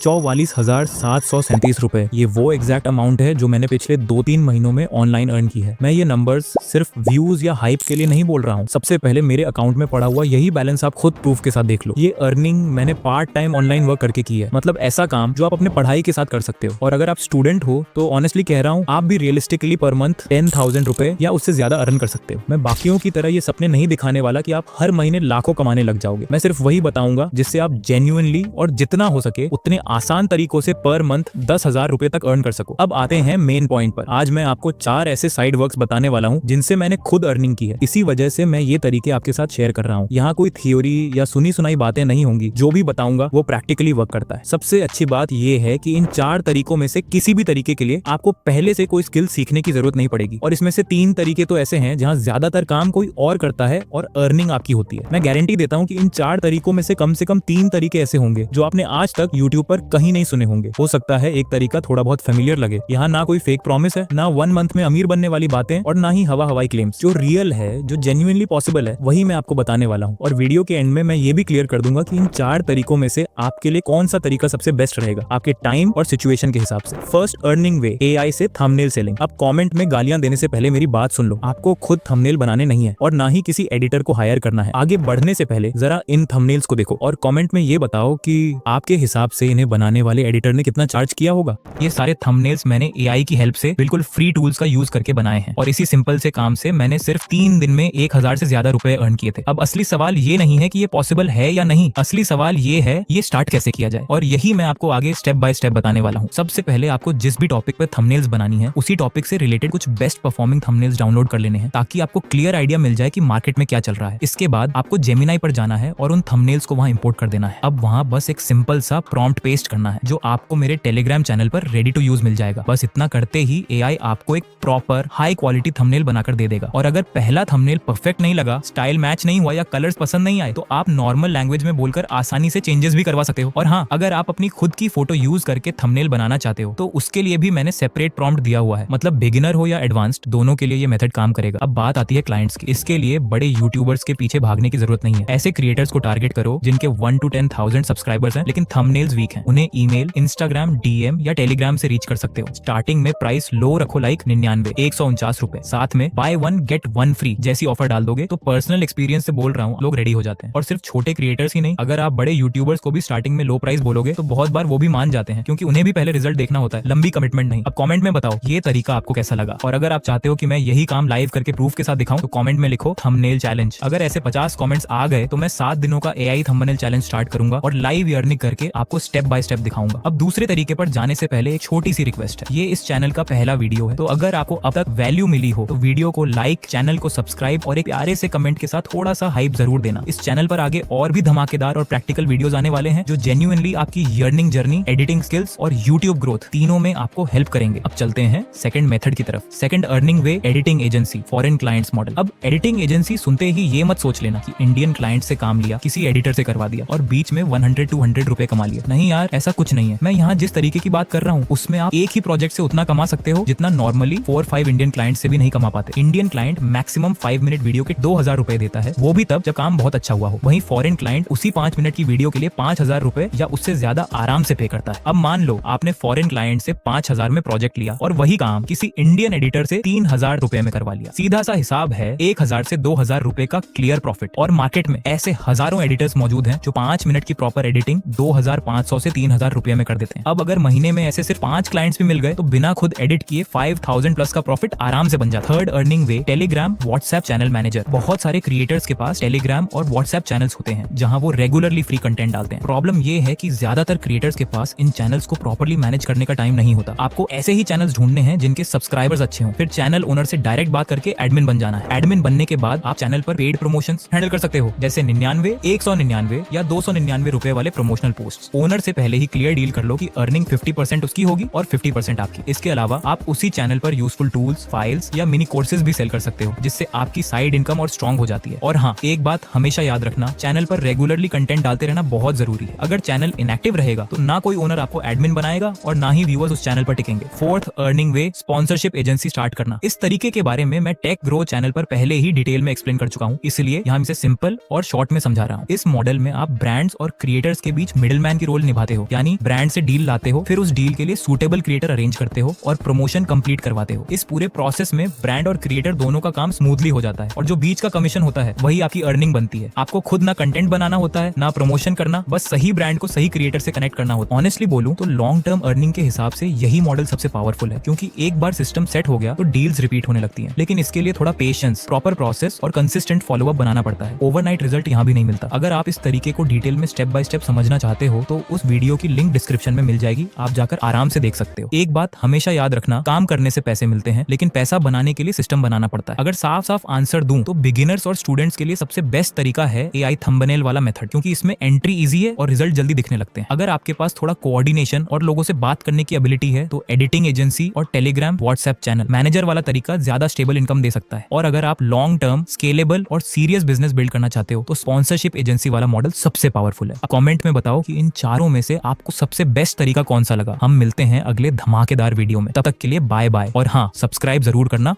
₹44,737। ये वो exact amount है जो मैंने पिछले 2-3 महीनों में ऑनलाइन अर्न की है। मैं ये नंबर्स सिर्फ व्यूज या हाइप के लिए नहीं बोल रहा हूँ। सबसे पहले मेरे अकाउंट में पड़ा हुआ यही बैलेंस आप खुद प्रूफ के साथ देख लो। ये अर्निंग मैंने पार्ट टाइम ऑनलाइन वर्क करके की है, मतलब ऐसा काम जो आप अपने पढ़ाई के साथ कर सकते हो। और अगर आप स्टूडेंट हो तो ऑनेस्टली कह रहा हूँ, आप भी रियलिस्टिकली पर मंथ 10,000 रुपए या उससे ज्यादा अर्न कर सकते हो। मैं बाकियों की तरह ये सपने नहीं दिखाने वाला कि आप हर महीने लाखों कमाने लग जाओगे। मैं सिर्फ वही बताऊंगा जिससे आप जेन्युइनली और जितना हो सके उतने आसान तरीकों से पर मंथ 10,000 रुपए तक अर्न कर सको। अब आते हैं मेन पॉइंट पर। आज मैं आपको 4 ऐसे साइड वर्क्स बताने वाला हूँ जिनसे मैंने खुद अर्निंग की है। इसी वजह से मैं ये तरीके आपके साथ शेयर कर रहा हूँ। यहाँ कोई थ्योरी या सुनी सुनाई बातें नहीं होंगी। जो भी बताऊंगा वो प्रैक्टिकली वर्क करता है। सबसे अच्छी बात ये है कि इन 4 तरीकों में से किसी भी तरीके के लिए आपको पहले से कोई स्किल सीखने की जरूरत नहीं पड़ेगी। और इसमें से 3 तरीके तो ऐसे हैं जहाँ ज्यादातर काम कोई और करता है और अर्निंग आपकी होती है। मैं गारंटी देता हूँ कि इन 4 तरीकों में से कम 3 तरीके ऐसे होंगे जो आपने आज तक यूट्यूब पर कहीं नहीं सुने होंगे। हो सकता है एक तरीका थोड़ा बहुत फेमिलियर लगे। यहाँ ना कोई फेक प्रॉमिस है, ना 1 मंथ में अमीर बनने वाली बातें और ना ही हवाई क्लेम्स। जो रियल है, जो जेन्युइनली पॉसिबल है, वही मैं आपको बताने वाला हूँ। और वीडियो के एंड में मैं ये भी क्लियर कर दूंगा कि इन 4 तरीकों में से आपके लिए कौन सा तरीका सबसे बेस्ट रहेगा आपके टाइम और सिचुएशन के हिसाब से। फर्स्ट अर्निंग वे, एआई से थंबनेल सेलिंग। अब कमेंट में गालियां देने से पहले मेरी बात सुन लो। आपको खुद थंबनेल बनाने नहीं है और ना ही किसी एडिटर को हायर करना है। आगे बढ़ने से पहले जरा इन थंबनेल्स को देखो और कमेंट में ये बताओ कि आपके हिसाब से इन्हें बनाने वाले एडिटर ने कितना चार्ज किया होगा। ये सारे थंबनेल्स मैंने एआई की हेल्प से बिल्कुल फ्री टूल्स का यूज करके बनाए हैं और इसी सिंपल से काम से मैंने सिर्फ 3 दिन में 1,000 से ज्यादा रुपए अर्न किए थे। अब असली सवाल ये नहीं है कि ये पॉसिबल है या नहीं, असली सवाल ये है ये स्टार्ट कैसे किया जाए। और यही मैं आपको आगे स्टेप बाय स्टेप बताने वाला हूँ। सबसे पहले आपको जिस भी टॉपिक पे थंबनेल्स बनानी है उसी टॉपिक से रिलेटेड कुछ बेस्ट परफॉर्मिंग थंबनेल्स डाउनलोड कर लेने हैं ताकि आपको क्लियर आइडिया मिल जाए कि मार्केट में क्या चल रहा है। इसके बाद आपको जेमिनाई पर जाना है और उन थंबनेल्स को वहां इंपोर्ट कर देना है। अब वहां बस एक सिंपल सा प्रॉम्प्ट पेस्ट करना है जो आपको मेरे टेलीग्राम चैनल पर रेडी टू यूज मिल जाएगा। बस इतना करते ही एआई आपको एक प्रॉपर हाई क्वालिटी थंबनेल बनाकर दे देगा। और अगर पहला थंबनेल परफेक्ट नहीं लगा, स्टाइल मैच नहीं हुआ या कलर्स पसंद नहीं आए तो आप नॉर्मल लैंग्वेज में बोलकर आसानी से चेंजेस भी करवा सकते हो। और हाँ, अगर आप अपनी खुद की फोटो यूज करके थंबनेल बनाना चाहते हो तो उसके लिए भी मैंने सेपरेट प्रॉम्प्ट दिया हुआ है। मतलब बिगिनर हो या एडवांस्ड, दोनों के लिए ये मेथड काम करेगा। अब बात आती है क्लाइंट्स की। इसके लिए बड़े यूट्यूबर्स के पीछे भागने की जरूरत नहीं है। ऐसे क्रिएटर्स को टारगेट करो जिनके 1 to 10,000 सब्सक्राइबर्स हैं लेकिन थंबनेल्स वीक हैं। उन्हें ईमेल, इंस्टाग्राम डीएम या टेलीग्राम से रीच कर सकते हो। स्टार्टिंग में प्राइस लो रखो, लाइक 99, 149 रुपए। साथ में बाय 1 गेट 1 फ्री जैसी ऑफर डाल दोगे तो पर्सनल एक्सपीरियंस से बोल रहा हूँ, लोग रेडी हो जाते हैं। और सिर्फ छोटे क्रिएटर्स ही नहीं, अगर आप बड़े यूट्यूबर्स को भी स्टार्टिंग में लो प्राइस बोलोगे तो बहुत बार वो भी मान जाते हैं क्योंकि उन्हें भी पहले रिजल्ट देखना होता है, लंबी कमिटमेंट नहीं। अब कमेंट में बताओ ये तरीका आपको कैसा लगा। और अगर आप चाहते हो कि मैं यही काम लाइव करके प्रूफ के साथ दिखाऊं तो कमेंट में लिखो थंबनेल चैलेंज। अगर ऐसे 50 कमेंट्स आ गए तो मैं 7 दिनों का एआई थंबनेल चैलेंज स्टार्ट करूंगा और लाइव अर्निंग करके आपको स्टेप बाय स्टेप दिखाऊंगा। अब दूसरे तरीके पर जाने से पहले एक छोटी सी रिक्वेस्ट है। ये इस चैनल का पहला वीडियो है तो अगर आपको अब तक वैल्यू मिली हो तो वीडियो को लाइक, चैनल को सब्सक्राइब और एक प्यारे से कमेंट के साथ थोड़ा सा हाइप जरूर देना। इस चैनल पर आगे और भी धमाकेदार और प्रैक्टिकल वीडियोस आने वाले हैं जो जेन्युइनली आपकी अर्निंग जर्नी, एडिटिंग स्किल्स और यूट्यूब ग्रोथ तीनों में आपको हेल्प करेंगे। अब चलते हैं सेकंड मेथड की तरफ। Second earning way, editing agency, foreign clients model. अब एडिटिंग एजेंसी सुनते ही ये मत सोच लेना कि इंडियन क्लाइंट से काम लिया, किसी एडिटर से करवा दिया और बीच में 100-200 रुपए कमा लिया। नहीं यार, ऐसा कुछ नहीं है। मैं यहाँ जिस तरीके की बात कर रहा हूँ उसमें आप एक ही प्रोजेक्ट से उतना कमा सकते हो जितना नॉर्मली 4-5 इंडियन क्लाइंट से भी नहीं कमा पाते। Indian client maximum 5 minute video के 2,000 रुपए देता है, वो भी तब जब काम बहुत अच्छा हुआ हो। वहीं फॉरेन क्लाइंट उसी 5 मिनट की वीडियो के लिए 5,000 रुपए या उससे ज्यादा आराम से पे करता है। अब मान लो आपने फॉरेन क्लाइंट से 5,000 में प्रोजेक्ट लिया और वही काम किसी इंडियन एडिटर से 3,000 रुपए में करवा लिया। सीधा सा हिसाब है 1,000 से 2,000 रुपए का क्लियर प्रॉफिट। और मार्केट में ऐसे हजारों एडिटर्स मौजूद हैं जो 5 मिनट की प्रॉपर एडिटिंग 2,500 से 3,000 रुपए में कर देते हैं। अब अगर महीने में ऐसे सिर्फ 5 क्लाइंट्स भी मिल गए तो बिना खुद एडिट किए 5,000 प्लस का प्रॉफिट आराम से बन जाता है। थर्ड अर्निंग वे, टेलीग्राम व्हाट्सएप चैनल मैनेजर। बहुत सारे क्रिएटर्स के पास टेलीग्राम और व्हाट्सएप चैनल्स होते हैं जहां वो रेगुलरली फ्री कंटेंट डालते हैं। प्रॉब्लम ये है कि ज्यादातर क्रिएटर्स के पास इन चैनल्स को प्रॉपर्ली मैनेज करने का टाइम नहीं होता। आपको ऐसे ही चैनल्स ढूंढने हैं जिनके सब्सक्राइबर्स अच्छे हों, फिर चैनल ओनर से डायरेक्ट बात करके एडमिन बन जाना है। एडमिन बनने के बाद आप चैनल पर पेड प्रमोशंस हैंडल कर सकते हो, जैसे 99, 199 या 299 रुपए वाले प्रमोशनल पोस्ट। ओनर से पहले ही क्लियर डील कर लो कि अर्निंग 50% उसकी होगी और 50% आपकी। इसके अलावा आप उसी चैनल पर यूजफुल टूल्स, फाइल्स या मिनी कोर्सेज भी सेल कर सकते हो जिससे आपकी साइड इनकम और स्ट्रॉन्ग हो जाती है। और हाँ, एक बात हमेशा याद रखना, चैनल पर रेगुलरली कंटेंट डालते रहना बहुत जरूरी है। अगर चैनल इनएक्टिव रहेगा तो ना कोई ओनर आपको एडमिन बनाएगा और ना ही व्यूअर्स उस चैनल पर टिकेंगे। फोर्थ अर्निंग वे, स्पॉन्सरशिप एजेंसी स्टार्ट करना। इस तरीके के बारे में मैं टेक ग्रो चैनल पर पहले ही डिटेल में एक्सप्लेन कर चुका हूँ, इसलिए यहाँ इसे सिंपल और शॉर्ट में समझा रहा हूँ। इस मॉडल में आप ब्रांड्स और क्रिएटर्स के बीच मिडिलमैन की रोल निभाते करते हो, यानी ब्रांड से डील लाते हो, फिर उस डील के लिए सूटेबल क्रिएटर अरेंज करते हो और प्रमोशन कंप्लीट करवाते हो। इस पूरे प्रोसेस में ब्रांड और क्रिएटर दोनों का काम स्मूथली हो जाता है और जो बीच का कमीशन होता है वही आपकी अर्निंग बनती है। आपको खुद ना कंटेंट बनाना होता है, ना प्रमोशन करना, बस सही ब्रांड को सही क्रिएटर से कनेक्ट करना होता है। ऑनेस्टली बोलूं तो लॉन्ग टर्म अर्निंग के हिसाब से यही मॉडल सबसे पावरफुल है, क्योंकि एक बार सिस्टम सेट हो गया तो डील्स रिपीट होने लगती हैं। लेकिन इसके लिए थोड़ा पेशेंस, प्रॉपर प्रोसेस और कंसिस्टेंट फॉलोअप बनाना पड़ता है। ओवरनाइट रिजल्ट यहाँ भी नहीं मिलता। अगर आप इस तरीके को डिटेल में स्टेप बाय स्टेप समझना चाहते हो तो उस वीडियो की लिंक डिस्क्रिप्शन में मिल जाएगी, आप जाकर आराम से देख सकते हो। एक बात हमेशा याद रखना, काम करने से पैसे मिलते हैं, लेकिन पैसा बनाने के लिए सिस्टम बनाना पड़ता है। अगर साफ साफ आंसर दूं तो बिगिनर्स और स्टूडेंट्स के लिए सबसे बेस्ट तरीका है AI थंबनेल वाला मेथड, क्योंकि इसमें एंट्री इजी है और रिजल्ट जल्दी दिखने लगते हैं। अगर आपके पास थोड़ा कोऑर्डिनेशन और लोगों से बात करने की एबिलिटी है तो एडिटिंग एजेंसी और टेलीग्राम, व्हाट्सएप चैनल मैनेजर वाला तरीका ज्यादा स्टेबल इनकम दे सकता है। और अगर आप लॉन्ग टर्म, स्केलेबल और सीरियस बिजनेस बिल्ड करना चाहते हो तो स्पॉन्सरशिप एजेंसी वाला मॉडल सबसे पावरफुल है। कमेंट में बताओ कि इन चारों में से आपको सबसे बेस्ट तरीका कौन सा लगा। हम मिलते हैं अगले धमाकेदार वीडियो में, तब तक के लिए बाय बाय। और हाँ, सब्सक्राइब जरूर करना